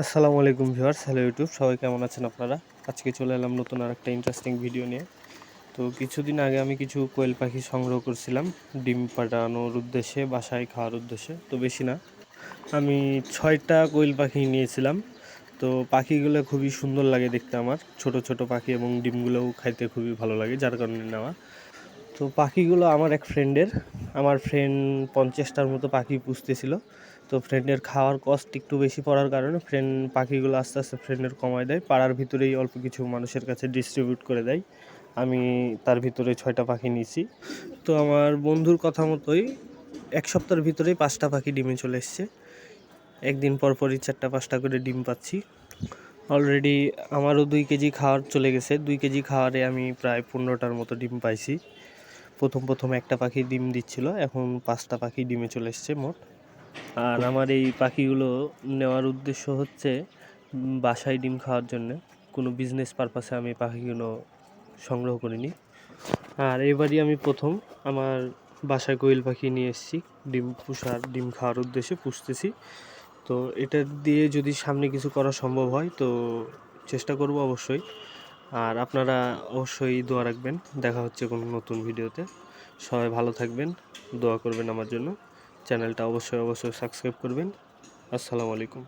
আসসালামু আলাইকুম viewers, hello YouTube, সবাই কেমন আছেন আপনারা? আজকে চলে এলাম নতুন আরেকটা ইন্টারেস্টিং ভিডিও নিয়ে। তো কিছুদিন আগে আমি কিছু কোয়েল পাখি সংগ্রহ করছিলাম ডিম পাড়ানোর উদ্দেশ্যে, বাসায় খাওয়ার উদ্দেশ্যে। তো বেশি না, আমি 6টা কোয়েল পাখি নিয়েছিলাম। তো পাখিগুলো খুবই সুন্দর লাগে দেখতে আমার, ছোট ছোট পাখি, এবং ডিমগুলোও খাইতে খুবই ভালো লাগে, যার কারণে নেওয়া। তো পাখিগুলো আমার এক ফ্রেন্ডের, আমার ফ্রেন্ড 50টার মতো পাখি পুষতেছিল। তো ফ্রেন্ডের খাওয়ার কস্ট একটু বেশি পড়ার কারণে ফ্রেন্ড পাখিগুলো আস্তে আস্তে ফ্রেন্ডের কমায় দেয়, পাড়ার ভিতরেই অল্প কিছু মানুষের কাছে ডিস্ট্রিবিউট করে দেয়। আমি তার ভিতরে 6টা পাখি নিয়েছি। তো আমার বন্ধুর কথা মতোই 1 সপ্তাহের ভিতরেই 5টা পাখি ডিমে চলে এসছে। একদিন পর পরই 4টা 5টা করে ডিম পাচ্ছি। অলরেডি আমারও 2 কেজি খাওয়ার চলে গেছে। 2 কেজি খাওয়ারে আমি প্রায় 15টার মতো ডিম পাইছি। প্রথম একটা পাখি ডিম দিচ্ছিল, এখন 5টা পাখি ডিমে চলে এসছে মোট। আর আমার এই পাখিগুলো নেওয়ার উদ্দেশ্য হচ্ছে বাসায় ডিম খাওয়ার জন্যে, কোনো বিজনেস পারপাসে আমি পাখিগুলো সংগ্রহ করিনি। আর এবারই আমি প্রথম আমার বাসায় কোয়েল পাখি নিয়ে এসেছি, ডিম খাওয়ার উদ্দেশ্যে পুষতেছি। তো এটা দিয়ে যদি সামনে কিছু করা সম্ভব হয় তো চেষ্টা করব অবশ্যই। আর আপনারা অবশ্যই দোয়া রাখবেন। দেখা হচ্ছে কোনো নতুন ভিডিওতে। সবাই ভালো থাকবেন, দোয়া করবেন আমার জন্য। চ্যানেলটা অবশ্যই সাবস্ক্রাইব করবেন। আসসালামু আলাইকুম।